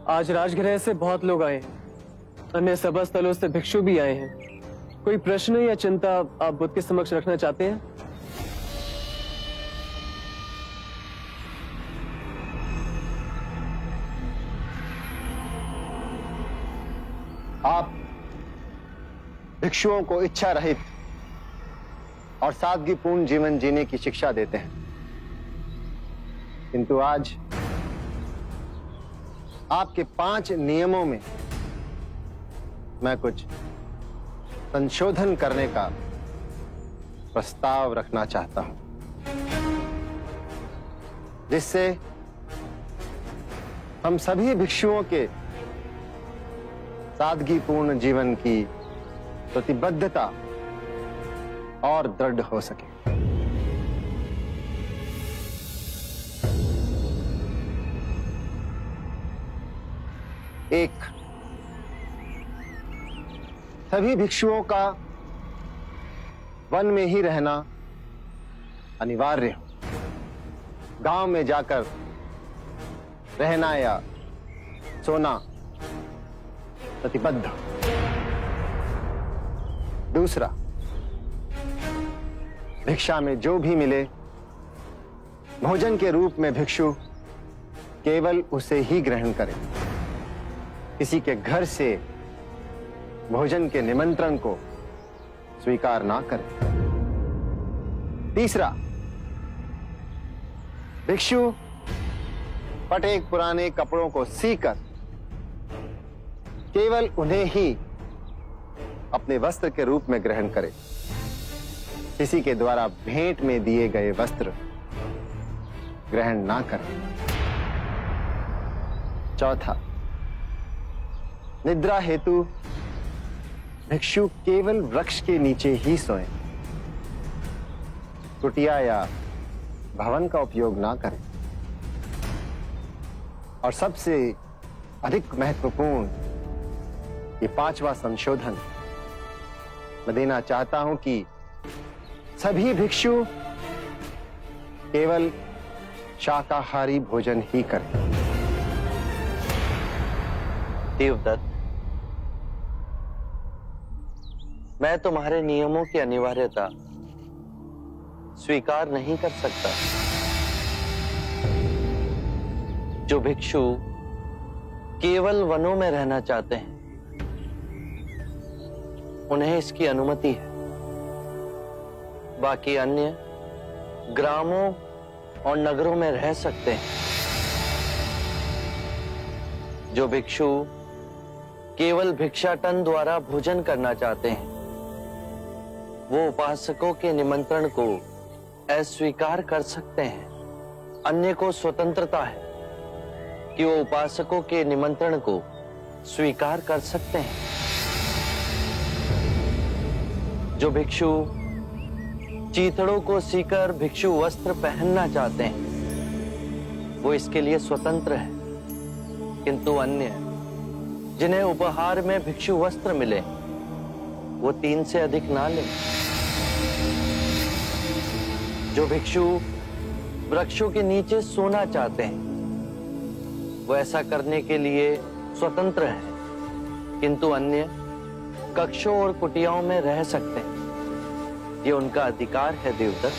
आज राजगृह से बहुत लोग आए हैं, अन्य सभा स्थलों से भिक्षु भी आए हैं। कोई प्रश्न या चिंता आप बुद्ध के समक्ष रखना चाहते हैं? आप भिक्षुओं को इच्छा रहित और सादगीपूर्ण जीवन जीने की शिक्षा देते हैं, किंतु आज आपके 5 नियमों में मैं कुछ संशोधन करने का प्रस्ताव रखना चाहता हूं, जिससे हम सभी भिक्षुओं के सादगीपूर्ण जीवन की प्रतिबद्धता और दृढ़ हो सके। एक, सभी भिक्षुओं का वन में ही रहना अनिवार्य हो। गांव में जाकर रहना या सोना प्रतिबद्ध। दूसरा, भिक्षा में जो भी मिले भोजन के रूप में भिक्षु केवल उसे ही ग्रहण करे, किसी के घर से भोजन के निमंत्रण को स्वीकार ना करें। तीसरा, भिक्षु फटे पुराने कपड़ों को सीकर केवल उन्हें ही अपने वस्त्र के रूप में ग्रहण करे, किसी के द्वारा भेंट में दिए गए वस्त्र ग्रहण ना करें। चौथा, निद्रा हेतु भिक्षु केवल वृक्ष के नीचे ही सोएं, कुटिया या भवन का उपयोग ना करें। और सबसे अधिक महत्वपूर्ण ये 5वां संशोधन मैं देना चाहता हूं कि सभी भिक्षु केवल शाकाहारी भोजन ही करें। देवदत्त, मैं तुम्हारे नियमों की अनिवार्यता स्वीकार नहीं कर सकता। जो भिक्षु केवल वनों में रहना चाहते हैं उन्हें इसकी अनुमति है, बाकी अन्य ग्रामों और नगरों में रह सकते हैं। जो भिक्षु केवल भिक्षाटन द्वारा भोजन करना चाहते हैं वो उपासकों के निमंत्रण को अस्वीकार कर सकते हैं। अन्य को स्वतंत्रता है कि वो उपासकों के निमंत्रण को स्वीकार कर सकते हैं। जो भिक्षु चीथड़ों को सीकर भिक्षु वस्त्र पहनना चाहते हैं वो इसके लिए स्वतंत्र है, किंतु अन्य जिन्हें उपहार में भिक्षु वस्त्र मिले वो 3 से अधिक ना लें। जो भिक्षु वृक्षों के नीचे सोना चाहते हैं वो ऐसा करने के लिए स्वतंत्र है, किंतु अन्य कक्षों और कुटियाओं में रह सकते हैं। ये उनका अधिकार है देवदत्त।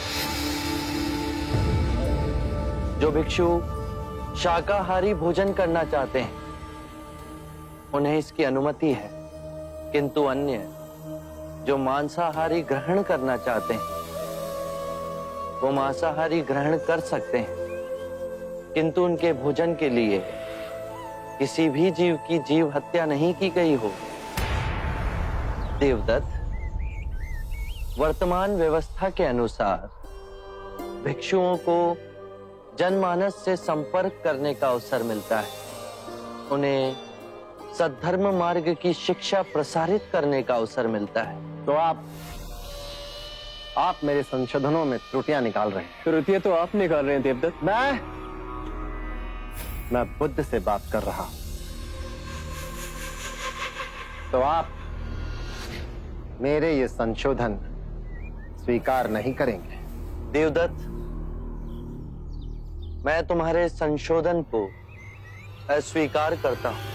जो भिक्षु शाकाहारी भोजन करना चाहते हैं उन्हें इसकी अनुमति है, किंतु अन्य जो मांसाहारी ग्रहण करना चाहते हैं वो मांसाहारी ग्रहण कर सकते हैं, किंतु उनके भोजन के लिए किसी भी जीव की जीव हत्या नहीं की गई हो। देवदत्त, वर्तमान व्यवस्था के अनुसार भिक्षुओं को जनमानस से संपर्क करने का अवसर मिलता है, उन्हें सद्धर्म मार्ग की शिक्षा प्रसारित करने का अवसर मिलता है। तो आप मेरे संशोधनों में त्रुटियां निकाल रहे हैं। त्रुटियां तो आप निकाल रहे हैं देवदत्त। मैं बुद्ध से बात कर रहा हूं, तो आप मेरे ये संशोधन स्वीकार नहीं करेंगे। देवदत्त, मैं तुम्हारे संशोधन को अस्वीकार करता हूं।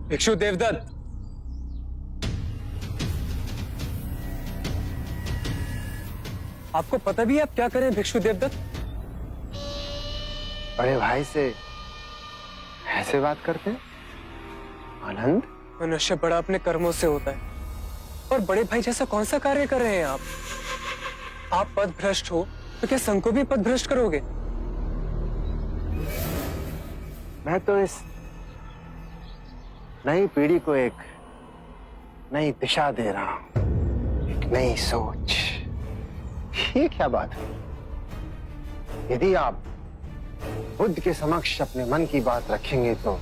भिक्षु देवदत्त, आपको पता भी है आप क्या करें भिक्षु देवदत्त? बड़े भाई से ऐसे बात करते हैं? आनंद, मनुष्य बड़ा अपने कर्मों से होता है, और बड़े भाई जैसा कौन सा कार्य कर रहे हैं आप? आप पद भ्रष्ट हो तो क्या संघ को भी पद भ्रष्ट करोगे? मैं तो इस नई पीढ़ी को एक नई दिशा दे रहा हूं, एक नई सोच। ये क्या बात है? यदि आप बुद्ध के समक्ष अपने मन की बात रखेंगे तो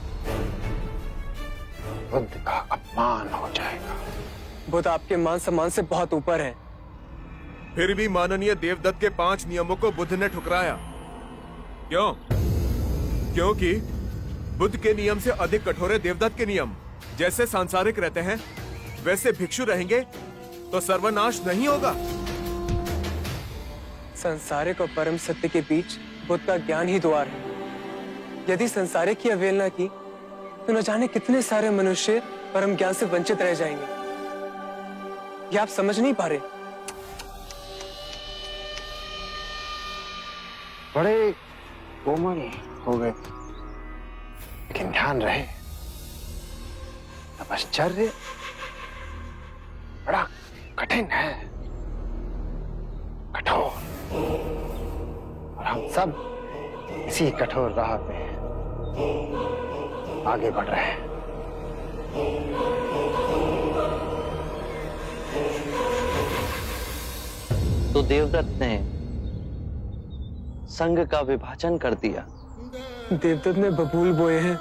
बुद्ध का अपमान हो जाएगा। बुद्ध आपके मान सम्मान से बहुत ऊपर है। फिर भी माननीय देवदत्त के 5 नियमों को बुद्ध ने ठुकराया। क्यों? क्योंकि बुद्ध के नियम से अधिक कठोर है देवदत्त के नियम। जैसे सांसारिक रहते हैं वैसे भिक्षु रहेंगे तो सर्वनाश नहीं होगा। संसारिक और परम सत्य के बीच बुद्ध का ज्ञान ही द्वार है। यदि संसारिक की अवहेलना की तो न जाने कितने सारे मनुष्य परम ज्ञान से वंचित रह जाएंगे। ये आप समझ नहीं पा रहे। बड़े कोमल हो गए, लेकिन ध्यान रहे तपश्चर्य बड़ा कठिन है, कठोर, और हम सब इसी कठोर राह पे आगे बढ़ रहे हैं। तो देवदत्त ने संघ का विभाजन कर दिया। देवदत्त ने बबूल बोए हैं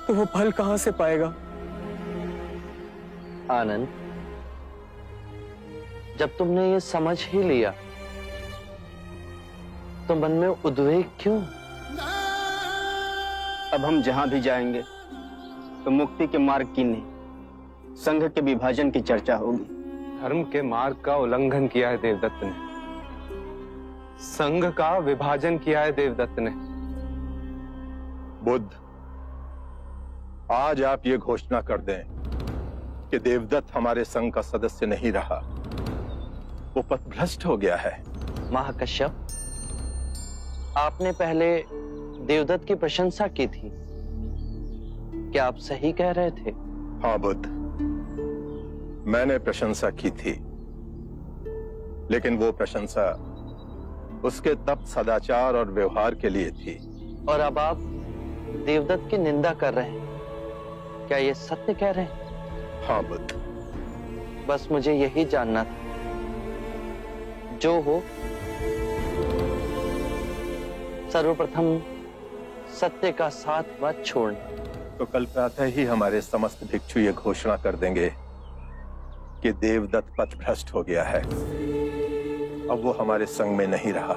तो वो फल कहां से पाएगा? आनंद, जब तुमने ये समझ ही लिया तो मन में उद्वेग क्यों? अब हम जहां भी जाएंगे तो मुक्ति के मार्ग की नहीं, संघ के विभाजन की चर्चा होगी। धर्म के मार्ग का उल्लंघन किया है देवदत्त ने, संघ का विभाजन किया है देवदत्त ने। बुद्ध, आज आप ये घोषणा कर दें कि देवदत्त हमारे संघ का सदस्य नहीं रहा, वो पथभ्रष्ट हो गया है। महाकश्यप, आपने पहले देवदत्त की प्रशंसा की थी, क्या आप सही कह रहे थे? हाँ बुद्ध, मैंने प्रशंसा की थी, लेकिन वो प्रशंसा उसके तप, सदाचार और व्यवहार के लिए थी। और अब आप देवदत्त की निंदा कर रहे हैं, क्या ये सत्य कह रहे हैं? हाँ बुद्ध। बस मुझे यही जानना था। जो हो, सर्वप्रथम सत्य का साथ मत छोड़ना। तो कल प्रातः ही हमारे समस्त भिक्षु ये घोषणा कर देंगे कि देवदत्त पथभ्रष्ट हो गया है, अब वो हमारे संग में नहीं रहा।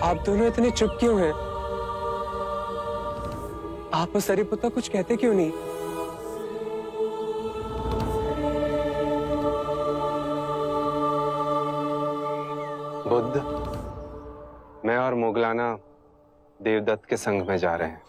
आप दोनों इतने चुप क्यों हैं? आप और सरिपुत्ता कुछ कहते क्यों नहीं? बुद्ध, मैं और मोगलाना देवदत्त के संघ में जा रहे हैं।